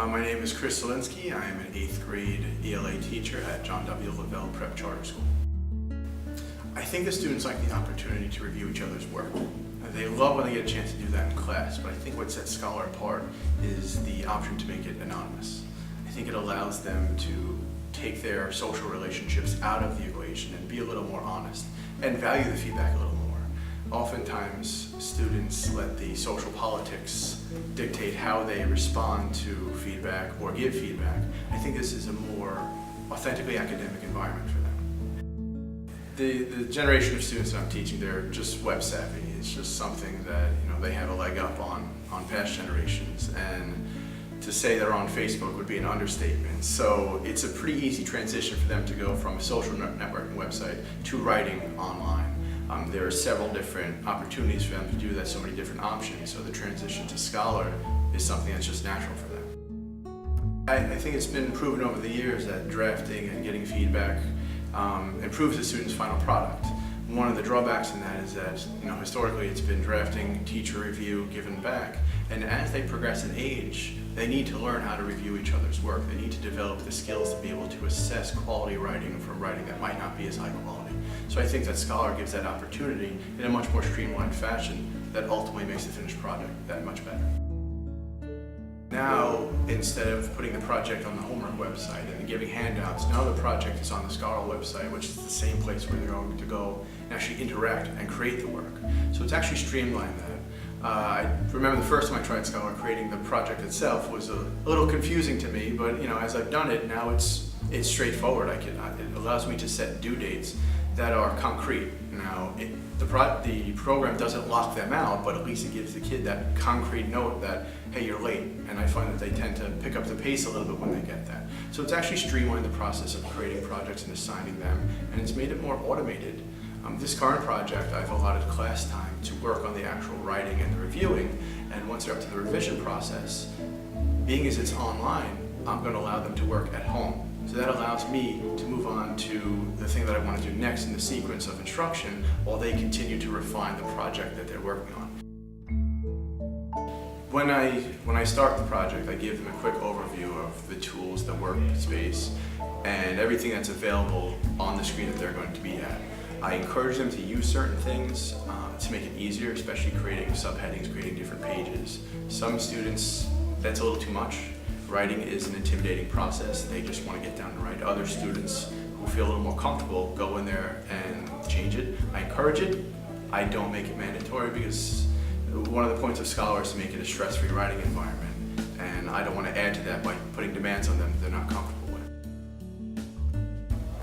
My name is Zilinski. I am an 8th grade ELA teacher at John W. Lavelle Prep Charter School. I think the students like the opportunity to review each other's work. They love when they get a chance to do that in class, but I think what sets Scholar apart is the option to make it anonymous. I think it allows them to take their social relationships out of the equation and be a little more honest and value the feedback a little more. Oftentimes, students let the social politics dictate how they respond to feedback or give feedback. I think this is a more authentically academic environment for them. The generation of students that I'm teaching, they're just web savvy. It's just something that they have a leg up on past generations, and to say they're on Facebook would be an understatement. So it's a pretty easy transition for them to go from a social networking website to writing online. There are several different opportunities for them to do that, so many different options. So the transition to Scholar is something that's just natural for them. I think it's been proven over the years that drafting and getting feedback improves the student's final product. One of the drawbacks in that is that historically it's been drafting, teacher review, given back, and as they progress in age, they need to learn how to review each other's work. They need to develop the skills to be able to assess quality writing from writing that might not be as high quality. So I think that Scholar gives that opportunity in a much more streamlined fashion that ultimately makes the finished project that much better. Now, instead of putting the project on the homework website and giving handouts, now the project is on the Scholar website, which is the same place where they're going to go and actually interact and create the work. So it's actually streamlined that. I remember the first time I tried Scholar, creating the project itself was a little confusing to me, but as I've done it, now it's straightforward. It allows me to set due dates that are concrete. Now, the program doesn't lock them out, but at least it gives the kid that concrete note that, hey, you're late. And I find that they tend to pick up the pace a little bit when they get that. So it's actually streamlined the process of creating projects and assigning them, and it's made it more automated. This current project, I've allotted class time to work on the actual writing and the reviewing, and once they're up to the revision process, being as it's online, I'm going to allow them to work at home. So that allows me to move on to the thing that I want to do next in the sequence of instruction while they continue to refine the project that they're working on. When I start the project, I give them a quick overview of the tools, the workspace, and everything that's available on the screen that they're going to be at. I encourage them to use certain things to make it easier, especially creating subheadings, creating different pages. Some students, that's a little too much. Writing is an intimidating process. They just want to get down and write. Other students who feel a little more comfortable go in there and change it. I encourage it. I don't make it mandatory because one of the points of Scholar is to make it a stress-free writing environment. And I don't want to add to that by putting demands on them that they're not comfortable with.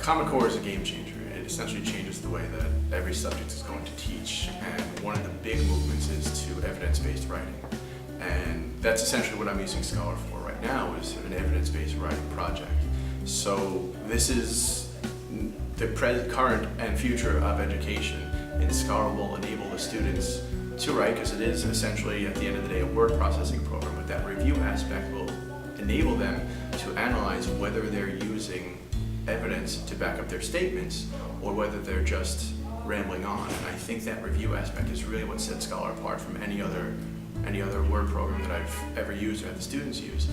Common Core is a game changer. It essentially changes the way that every subject is going to teach. And one of the big movements is to evidence-based writing. And that's essentially what I'm using Scholar for right now, is an evidence-based writing project. So this is the current and future of education, and Scholar will enable the students to write, because it is essentially, at the end of the day, a word processing program, but that review aspect will enable them to analyze whether they're using evidence to back up their statements or whether they're just rambling on. And I think that review aspect is really what sets Scholar apart from any other word program that I've ever used or had the students use.